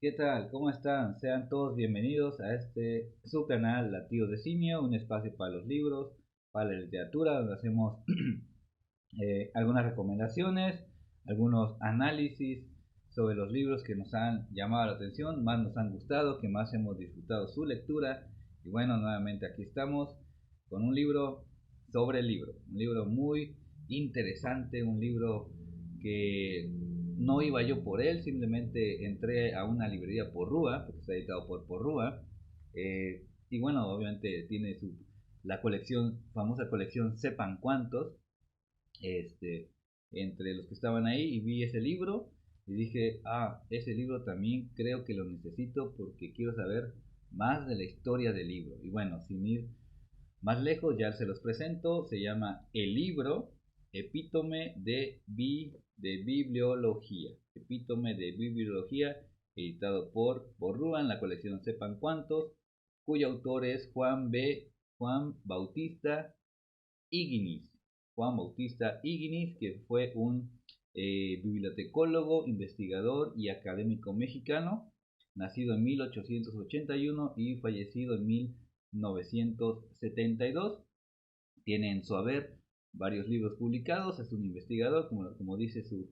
¿Qué tal? ¿Cómo están? Sean todos bienvenidos a este su canal Latidos de Simio, un espacio para los libros, para la literatura, donde hacemos algunas recomendaciones, algunos análisis sobre los libros que nos han llamado la atención, más nos han gustado, que más hemos disfrutado su lectura. Y bueno, nuevamente aquí estamos con un libro sobre el libro, un libro muy interesante, un libro que no iba yo por él, simplemente entré a una librería Porrúa, porque está editado por Porrúa, y bueno, obviamente tiene la colección, famosa colección Sepan Cuántos, este, entre los que estaban ahí, y vi ese libro y dije, ese libro también creo que lo necesito porque quiero saber más de la historia del libro. Y bueno, sin ir más lejos, ya se los presento. Se llama El Libro, Epítome de Bibliología. Epítome de Bibliología, editado por Borrúa en la colección Sepan Cuántos, cuyo autor es Juan Bautista Higuinis. Juan Bautista Higuinis, que fue un bibliotecólogo, investigador y académico mexicano, nacido en 1881 y fallecido en 1972. Tiene en su haber varios libros publicados, es un investigador, como dice su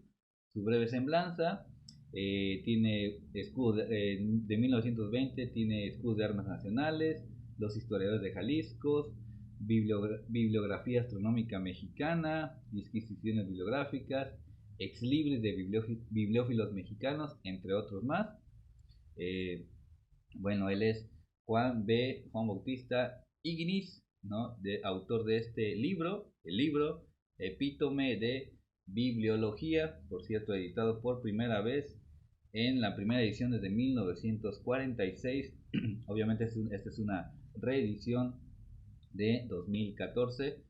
breve semblanza. Tiene escudos de 1920, tiene escudos de armas nacionales, los historiadores de Jalisco, bibliografía astronómica mexicana, disquisiciones bibliográficas, ex libris de bibliófilos mexicanos, entre otros más. Eh, bueno, él es Juan Bautista Ignis, ¿no? Autor de este libro, el libro Epítome de Bibliología, por cierto, editado por primera vez en la primera edición desde 1946. Obviamente esta es una reedición de 2014.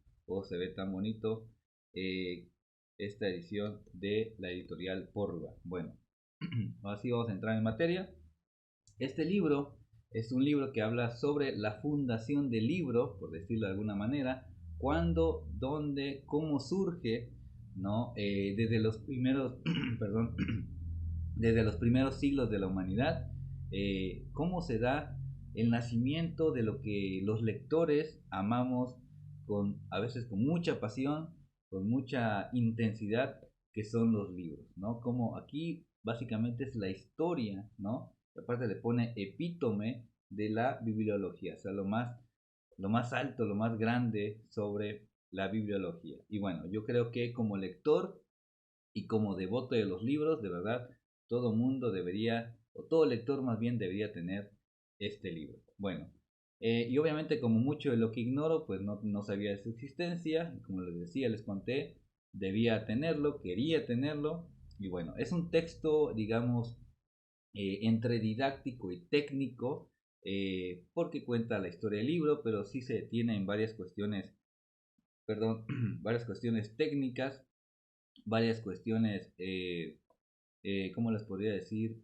Se ve tan bonito eh, esta edición de la editorial Porruga. Bueno, ahora sí vamos a entrar en materia. Este libro es un libro que habla sobre la fundación del libro, por decirlo de alguna manera, cuándo, dónde, cómo surge, ¿no? Desde los primeros, perdón, desde los primeros siglos de la humanidad, cómo se da el nacimiento de lo que los lectores amamos a veces con mucha pasión, con mucha intensidad, que son los libros, ¿no? Como aquí básicamente es la historia, ¿no? Y aparte le pone epítome de la bibliología, o sea, lo más alto, lo más grande sobre la bibliología. Y bueno, yo creo que como lector y como devoto de los libros, de verdad, todo mundo debería, o todo lector más bien debería tener este libro. Bueno, y obviamente como mucho de lo que ignoro, pues no sabía de su existencia, y como les decía, les conté, debía tenerlo, quería tenerlo, y bueno, es un texto, digamos, entre didáctico y técnico, porque cuenta la historia del libro, pero sí se detiene en varias cuestiones, perdón, varias cuestiones técnicas, varias cuestiones, ¿cómo les podría decir?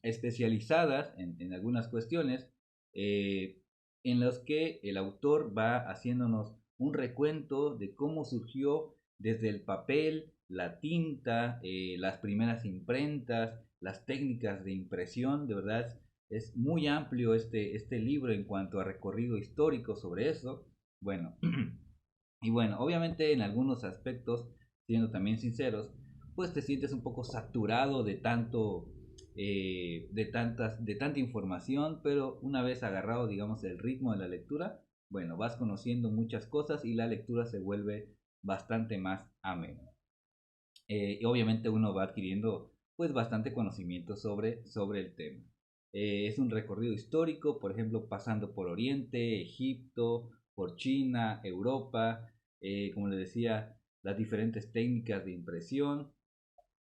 Especializadas en algunas cuestiones, eh, en las que el autor va haciéndonos un recuento de cómo surgió desde el papel, la tinta, las primeras imprentas, las técnicas de impresión. De verdad es muy amplio este libro en cuanto a recorrido histórico sobre eso. Bueno, y bueno, obviamente en algunos aspectos, siendo también sinceros, pues te sientes un poco saturado de de tanta información, pero una vez agarrado, digamos, el ritmo de la lectura, bueno, vas conociendo muchas cosas y la lectura se vuelve bastante más amena. Y obviamente uno va adquiriendo pues bastante conocimiento sobre el tema. Es un recorrido histórico, por ejemplo, pasando por Oriente, Egipto, por China, Europa, como les decía, las diferentes técnicas de impresión,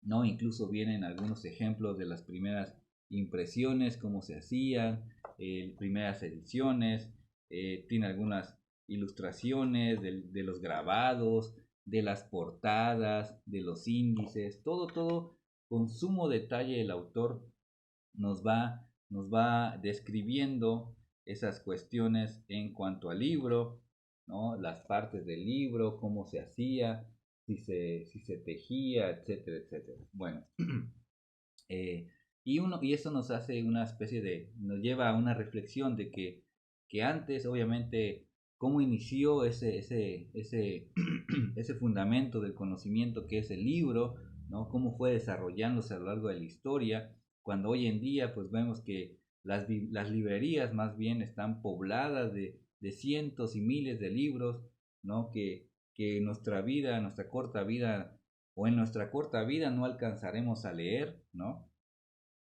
¿no? Incluso vienen algunos ejemplos de las primeras impresiones, cómo se hacían, primeras ediciones, tiene algunas ilustraciones de los grabados, de las portadas, de los índices, todo con sumo detalle el autor nos va describiendo esas cuestiones en cuanto al libro, ¿no? Las partes del libro, cómo se hacía, si se tejía, etcétera, etcétera. Bueno, eh, y eso nos hace una especie de, nos lleva a una reflexión de que antes, obviamente, cómo inició ese fundamento del conocimiento que es el libro, ¿no? Cómo fue desarrollándose a lo largo de la historia, cuando hoy en día pues vemos que las librerías más bien están pobladas de cientos y miles de libros, ¿no? Que nuestra vida, nuestra corta vida, o en nuestra corta vida no alcanzaremos a leer, ¿no?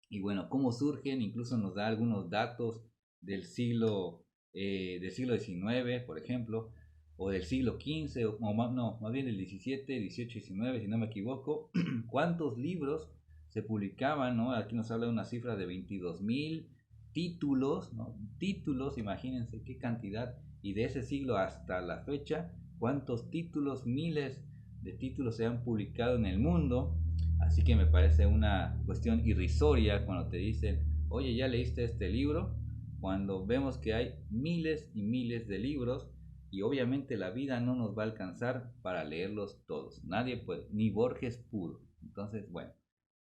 Y bueno, cómo surgen, incluso nos da algunos datos del siglo XIX, por ejemplo, o del siglo XV, o más, no, más bien del XVII, XVIII, XIX, si no me equivoco, cuántos libros se publicaban, ¿no? Aquí nos habla de una cifra de 22.000 títulos, ¿no? Títulos, imagínense qué cantidad, y de ese siglo hasta la fecha, cuántos títulos, miles de títulos se han publicado en el mundo. Así que me parece una cuestión irrisoria cuando te dicen, oye, ¿ya leíste este libro? Cuando vemos que hay miles y miles de libros y obviamente la vida no nos va a alcanzar para leerlos todos. Nadie puede, ni Borges pudo. Entonces, bueno,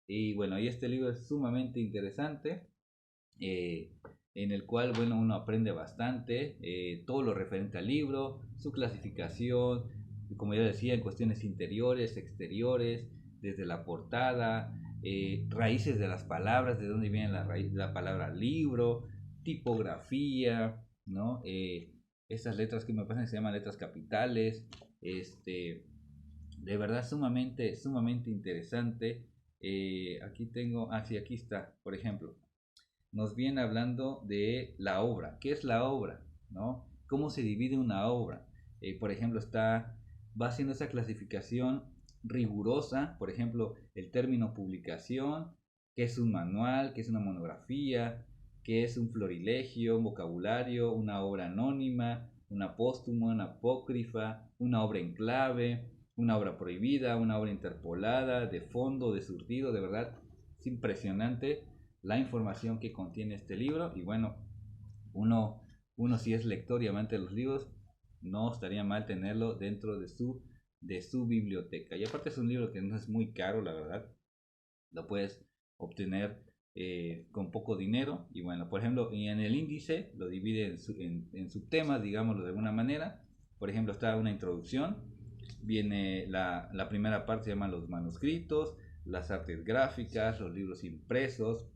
y este libro es sumamente interesante, eh, en el cual, bueno, uno aprende bastante, todo lo referente al libro, su clasificación, como ya decía, en cuestiones interiores, exteriores, desde la portada, raíces de las palabras, de dónde viene la raíz de la palabra libro, tipografía, ¿no? Esas letras que me parecen que se llaman letras capitales, de verdad sumamente, sumamente interesante. Aquí tengo, sí, aquí está, por ejemplo, nos viene hablando de la obra. ¿Qué es la obra? ¿No? ¿Cómo se divide una obra? Por ejemplo, va haciendo esa clasificación rigurosa, por ejemplo, el término publicación, qué es un manual, qué es una monografía, qué es un florilegio, un vocabulario, una obra anónima, una póstuma, una apócrifa, una obra en clave, una obra prohibida, una obra interpolada, de fondo, de surtido, de verdad, es impresionante la información que contiene este libro. Y bueno, uno, uno si es lector y amante de los libros, no estaría mal tenerlo dentro de su biblioteca. Y aparte es un libro que no es muy caro, la verdad. Lo puedes obtener con poco dinero. Y bueno, por ejemplo, en el índice lo divide en subtemas, digámoslo de alguna manera. Por ejemplo, está una introducción. Viene la primera parte, se llama los manuscritos, las artes gráficas, los libros impresos,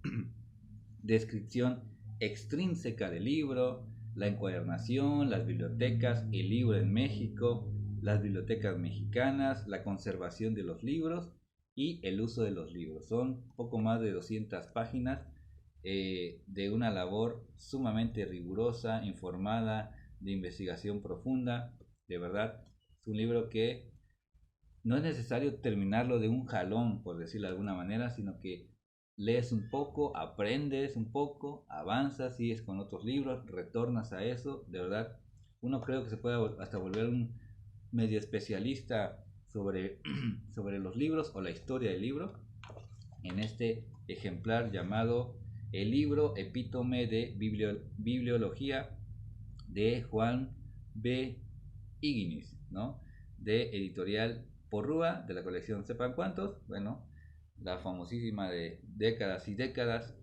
descripción extrínseca del libro, la encuadernación, las bibliotecas, el libro en México, las bibliotecas mexicanas, la conservación de los libros y el uso de los libros. Son poco más de 200 páginas de una labor sumamente rigurosa, informada, de investigación profunda. De verdad, es un libro que no es necesario terminarlo de un jalón, por decirlo de alguna manera, sino que lees un poco, aprendes un poco, avanzas, sigues con otros libros, retornas a eso. De verdad, uno creo que se puede hasta volver un medio especialista sobre, sobre los libros o la historia del libro en este ejemplar llamado El libro epítome de bibliología de Juan B. Higgins, ¿no? De editorial Porrúa, de la colección Sepan Cuántos. Bueno, la famosísima de décadas y décadas,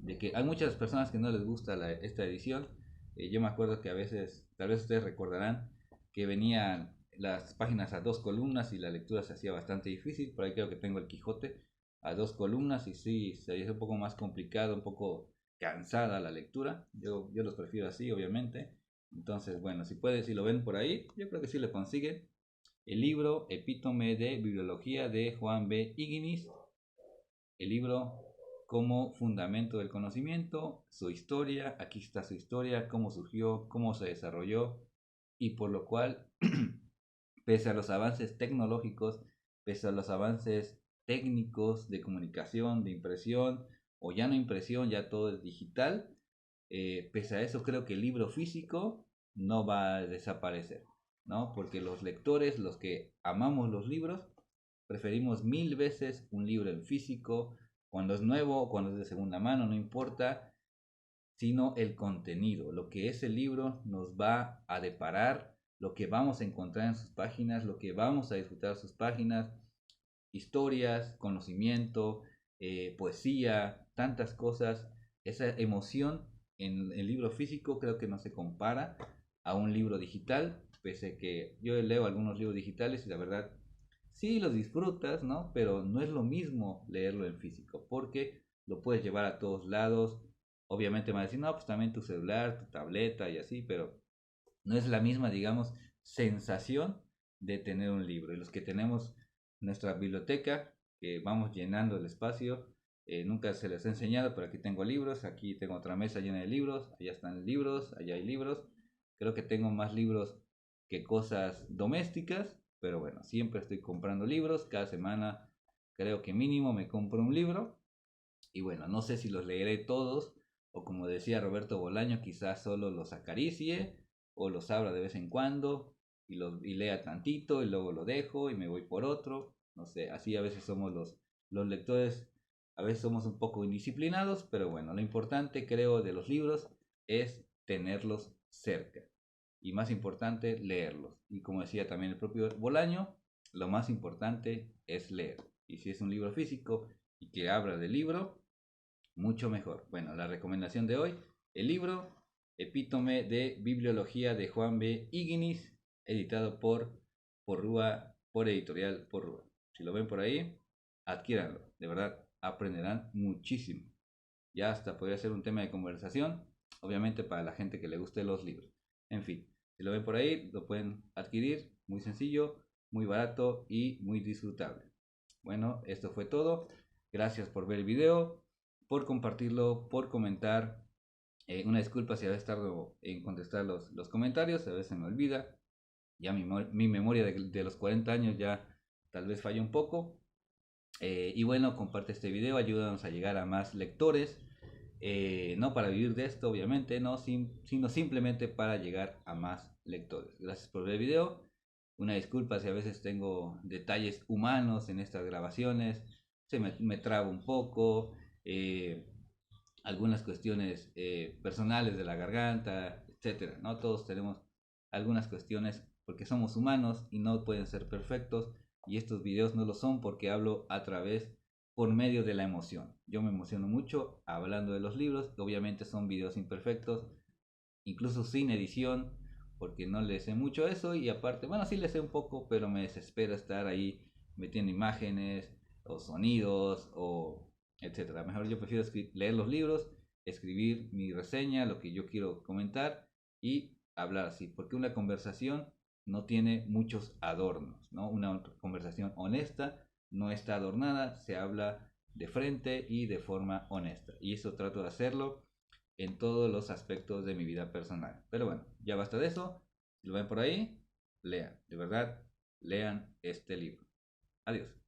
de que hay muchas personas que no les gusta esta edición. Yo me acuerdo que a veces, tal vez ustedes recordarán, que venían las páginas a dos columnas y la lectura se hacía bastante difícil. Por ahí creo que tengo el Quijote a dos columnas y sí, se hace un poco más complicado, un poco cansada la lectura. Yo los prefiero así, obviamente. Entonces, bueno, si lo ven por ahí, yo creo que sí lo consiguen. El libro Epítome de Bibliología de Juan B. Higgins. El libro como fundamento del conocimiento, su historia, aquí está su historia, cómo surgió, cómo se desarrolló y por lo cual, pese a los avances tecnológicos, pese a los avances técnicos de comunicación, de impresión, o ya no impresión, ya todo es digital, pese a eso creo que el libro físico no va a desaparecer, ¿no? Porque los lectores, los que amamos los libros, preferimos mil veces un libro en físico, cuando es nuevo, cuando es de segunda mano, no importa, sino el contenido, lo que ese libro nos va a deparar, lo que vamos a encontrar en sus páginas, lo que vamos a disfrutar en sus páginas, historias, conocimiento, poesía, tantas cosas, esa emoción en el libro físico creo que no se compara a un libro digital, pese que yo leo algunos libros digitales y la verdad sí los disfrutas, ¿no? Pero no es lo mismo leerlo en físico, porque lo puedes llevar a todos lados. Obviamente me va a decir, no, pues también tu celular, tu tableta y así, pero no es la misma, digamos, sensación de tener un libro. Y los que tenemos nuestra biblioteca, que vamos llenando el espacio, nunca se les ha enseñado, pero aquí tengo libros, aquí tengo otra mesa llena de libros, allá están libros, allá hay libros. Creo que tengo más libros que cosas domésticas, pero bueno, siempre estoy comprando libros, cada semana creo que mínimo me compro un libro y bueno, no sé si los leeré todos o como decía Roberto Bolaño, quizás solo los acaricie o los abra de vez en cuando y lea tantito y luego lo dejo y me voy por otro. No sé, así a veces somos los lectores, a veces somos un poco indisciplinados, pero bueno, lo importante creo de los libros es tenerlos cerca y más importante leerlos. Y como decía también el propio Bolaño, lo más importante es leer. Y si es un libro físico y que habla del libro, mucho mejor. Bueno, la recomendación de hoy, el libro Epítome de Bibliología de Juan B. Higuinis, editado por editorial Porrúa. Si lo ven por ahí, adquiéranlo. De verdad, aprenderán muchísimo. Ya hasta podría ser un tema de conversación, obviamente para la gente que le guste los libros. En fin, si lo ven por ahí, lo pueden adquirir, muy sencillo, muy barato y muy disfrutable. Bueno, esto fue todo. Gracias por ver el video, por compartirlo, por comentar. Una disculpa si habéis tardado en contestar los comentarios, a veces se me olvida. Ya mi memoria de los 40 años ya tal vez falla un poco. Y bueno, comparte este video, ayúdanos a llegar a más lectores. No para vivir de esto, obviamente, no, sino simplemente para llegar a más lectores. Gracias por ver el video. Una disculpa si a veces tengo detalles humanos en estas grabaciones, me trabo un poco, algunas cuestiones personales de la garganta, etcétera. No todos tenemos algunas cuestiones porque somos humanos y no pueden ser perfectos. Y estos videos no lo son porque hablo a través por medio de la emoción. Yo me emociono mucho hablando de los libros. Obviamente son videos imperfectos, incluso sin edición, porque no le sé mucho eso. Y aparte, bueno, sí le sé un poco, pero me desespera estar ahí metiendo imágenes o sonidos o etcétera. Mejor yo prefiero leer los libros, escribir mi reseña, lo que yo quiero comentar y hablar así, porque una conversación no tiene muchos adornos, ¿no? Una conversación honesta no está adornada, se habla de frente y de forma honesta. Y eso trato de hacerlo en todos los aspectos de mi vida personal. Pero bueno, ya basta de eso. Si lo ven por ahí, lean, de verdad, lean este libro. Adiós.